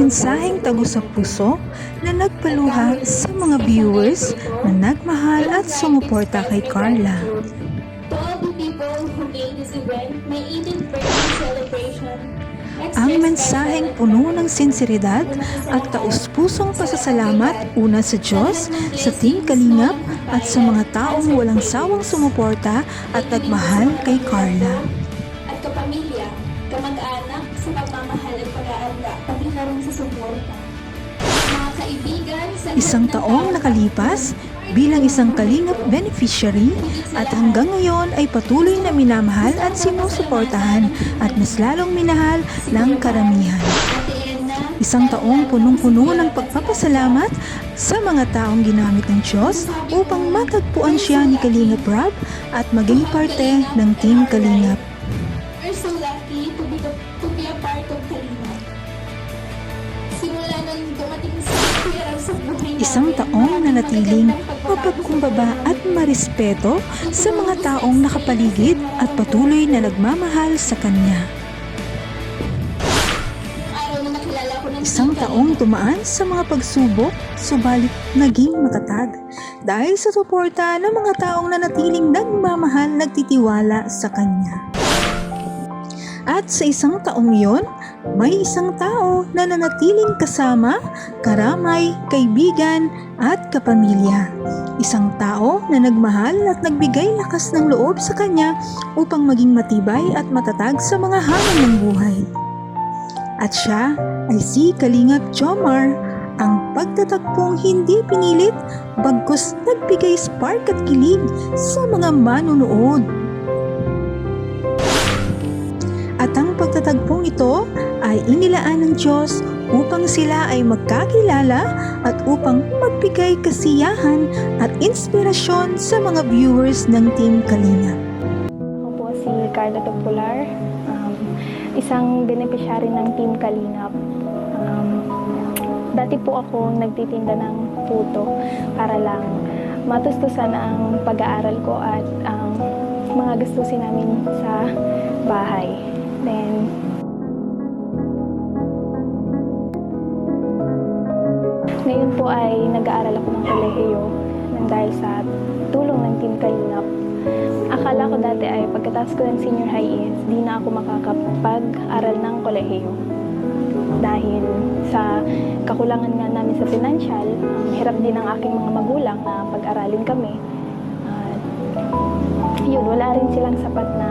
mensaheng tago sa puso na nagpaluha sa mga viewers na nagmahal at sumuporta kay Carla. To all the people who made this event my 18th birthday celebration, Ang mensaheng puno ng sinseridad at taus-pusong pasasalamat una sa Diyos, sa Team Kalingap at sa mga taong walang sawang sumuporta at nagmahal kay Carla. at kapamilya, kamag-anak sa pagmamahal at pag-aalaga, pati na rin sa suporta. Mga kaibigan, sa Isang taong nakalipas bilang isang Kalingap beneficiary at hanggang ngayon ay patuloy na minamahal at sinusuportahan at mas lalong minahal ng karamihan. Isang taong punong-puno ng pagpapasalamat sa mga taong ginamit ng Diyos upang matagpuan siya ni Kalingap Rob at maging parte ng Team Kalingap. We're so lucky to be a part of Kalingap. Simula nang dumating sa Kuya sa buhay namin, Isang taong nanatiling mapagkumbaba at marespeto sa mga taong nakapaligid at patuloy na nagmamahal sa kanya. araw na nakilala ko ng Isang taong tumaan sa mga pagsubok, subalit naging matatag dahil sa suporta ng mga taong nanatiling nagmamahal, nagtitiwala sa kanya. At sa isang taong iyon, may isang tao na nanatiling kasama, karamay, kaibigan at kapamilya. Isang tao na nagmahal at nagbigay lakas ng loob sa kanya upang maging matibay at matatag sa mga hamon ng buhay. At siya ay si Kalingap Jomar, ang pagtatagpong hindi pinilit bagkus nagbigay spark at kilig sa mga manunood. At ang pagtatagpong ito ay inilaan ng Diyos upang sila ay magkakilala at upang magbigay kasiyahan at inspirasyon sa mga viewers ng Team Kalingap. Ako po si Carla Togpolar, isang beneficiary ng Team Kalingap. Dati po ako nagtitinda ng puto para lang matustusan ang pag-aaral ko at ang mga gastusin namin sa bahay. Then, ngayon po ay nag-aaral ako ng kolehiyo nang dahil sa tulong ng Team Kalingap. Akala ko dati ay pagkatapos ko ng senior high is di na ako makakapag-aral ng kolehiyo. Dahil sa kakulangan nga namin sa financial, hirap din ang aking mga magulang na pag-aralin kami. At yun, wala rin silang sapat na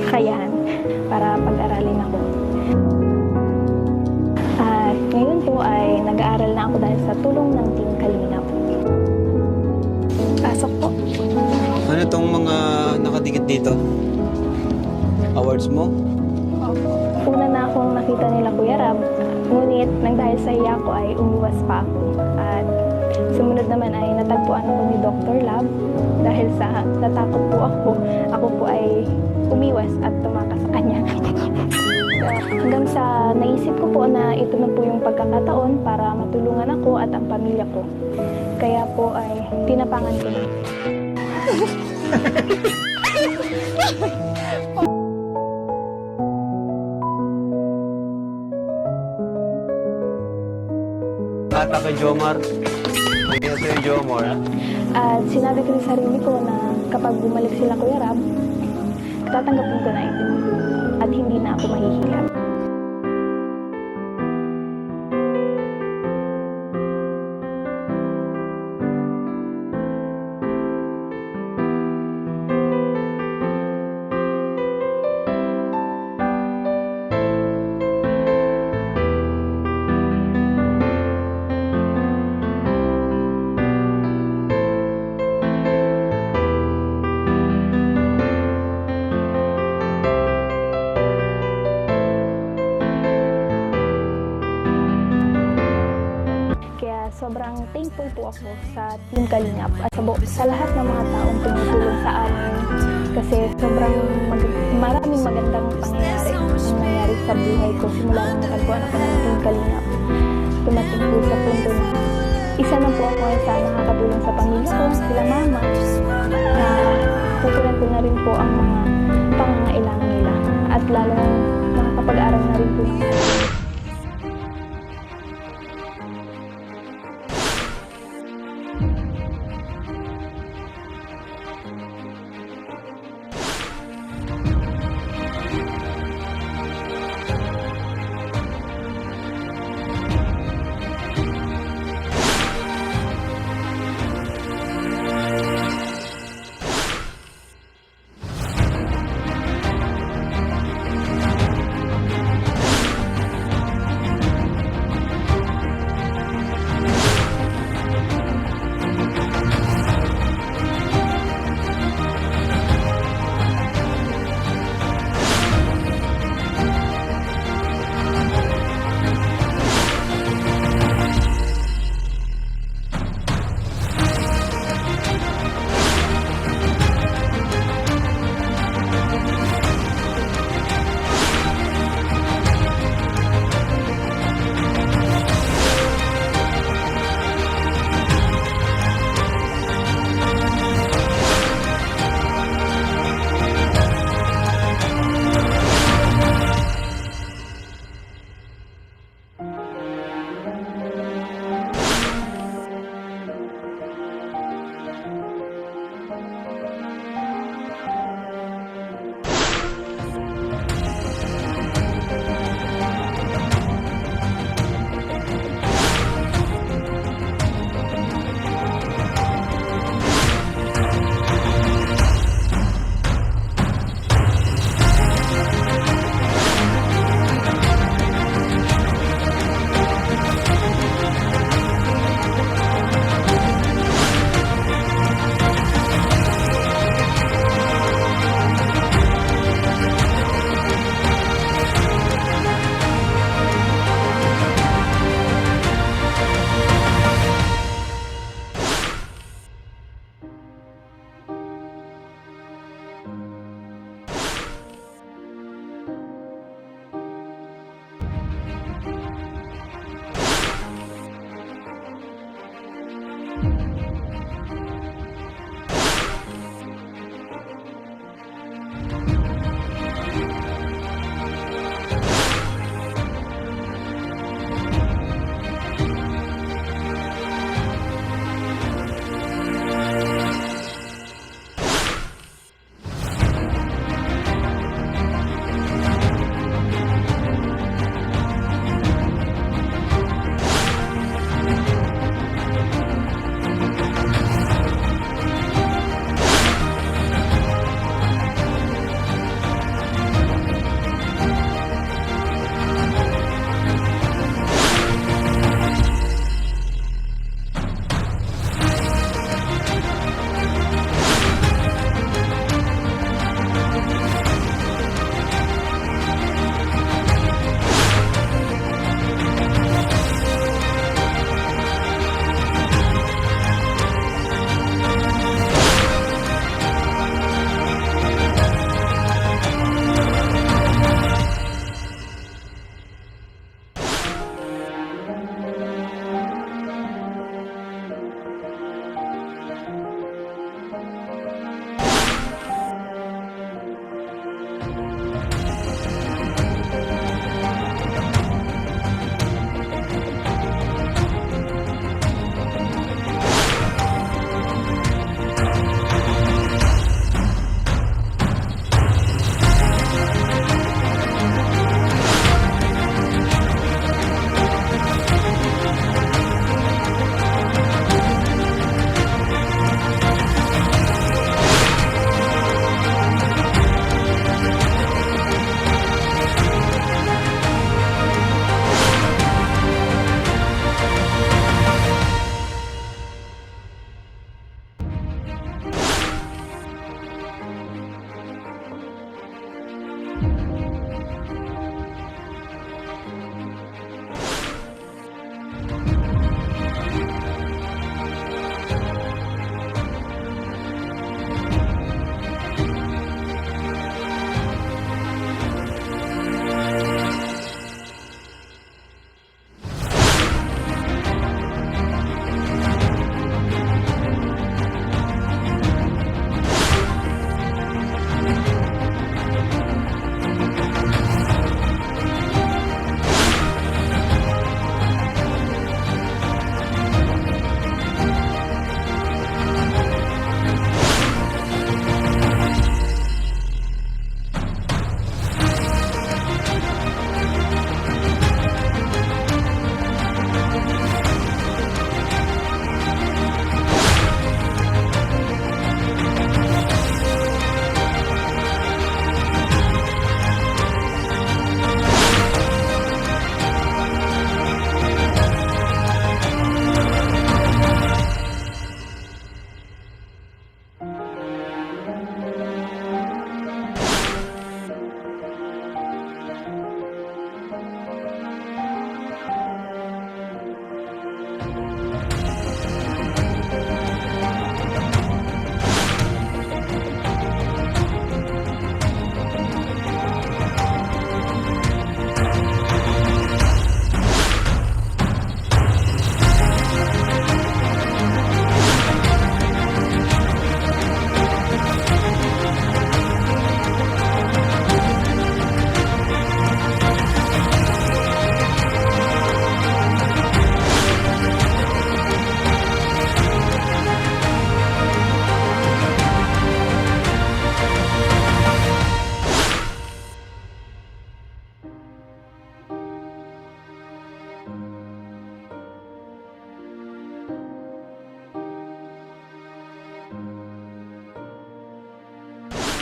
kakayahan para pag-aralin ako. At ngayon po ay nag-aaral na ako dahil sa tulong ng Team Kalingap. Pasok po. Ano tong mga nakadikit dito? Awards mo? Una na akong nakita nila Kuya Rab, ngunit nang dahil sa iya ko ay umiwas pa ako. At sumunod naman ay natagpuan ako ni Dr. Lab dahil sa natakot po ako po ay umiwas at tumakas sa kanya. Hanggang sa naisip ko po na ito na po yung pagkakataon para matulungan ako at ang pamilya ko. Kaya po ay tinapangan ko na. Tata kay Jomar. Hindi na sa'yo, Jomar. At sinabi ko sa sarili ko na kapag bumalik sila Kuya Rab, tatanggapin ko na ito. At hindi na ako mahihirap. Sobrang thankful po ako sa Team Kalingap at sa lahat ng mga taong tumutulong sa amin kasi sobrang maraming magandang pangyayari ang nangyari sa buhay ko simula nang natagpuan ako ng Team Kalingap. Dumating po sa punto na isa na po ako sa nakakatulong sa pamilya ko, sila mama, na tutulan ko na rin po ang mga pangangailangan nila at lalo nakakapag-aral na rin po ng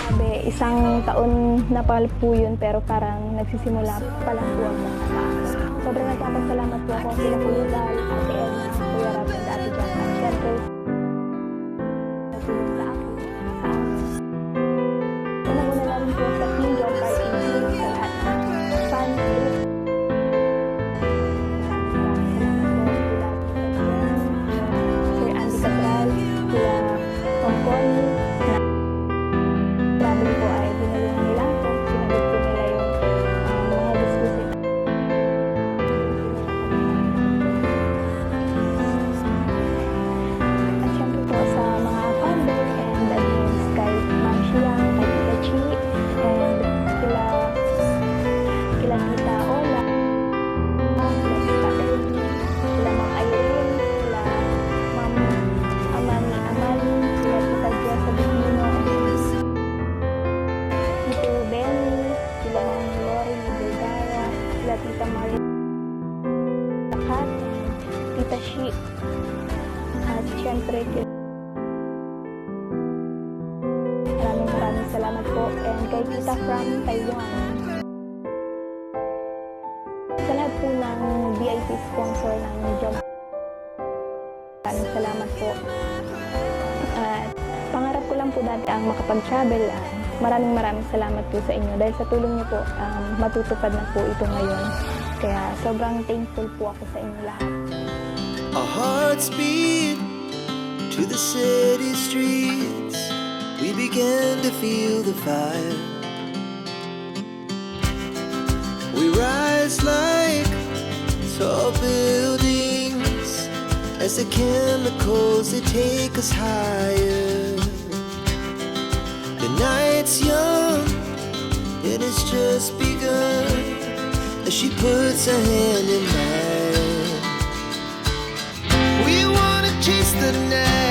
Sabi, isang taon na pala po yun, pero parang nagsisimula pa lang po ang mga tao. Sobrang nagpapasalamat po ako sila Kuya Dal, Ate Elna, Kuya Rab, at Ate Jack. At syempre, nagtulong sa akin. Unang-una na rin po sa Team John Park Easy, sa lahat ng fan group. Sir Andy Cabral, Kuya Tongkol, grabe po ay dinulungan nila ako. Sinagot po nila yung mga diskusin. At syempre po sa mga founder and admins kay Ma'am Shiang, kay Tita Chi, and kila Tita Ola, kila Tita Ernie, kila Ma'am Irene, kila Ma'am Amani, kila Tita Jessa Bimino, Tito Benny, kila Ma'am Lori Vergara, kila Tita Maria Kat, Tita Shi, at syempre maraming salamat po, and kay Tita from Taiwan. Sa lahat po ng VIP sponsor ng John, maraming salamat po. At pangarap ko lang po dati ang makapag-travel. Maraming salamat po sa inyo dahil sa tulong niyo po matutupad na po ito ngayon. Kaya sobrang thankful po ako sa inyo lahat. Our hearts beat to the city streets. We began to feel the fire. We rise like tall buildings as the chemicals they take us higher. The night's young, it has just begun as she puts her hand in mine. We wanna chase the night.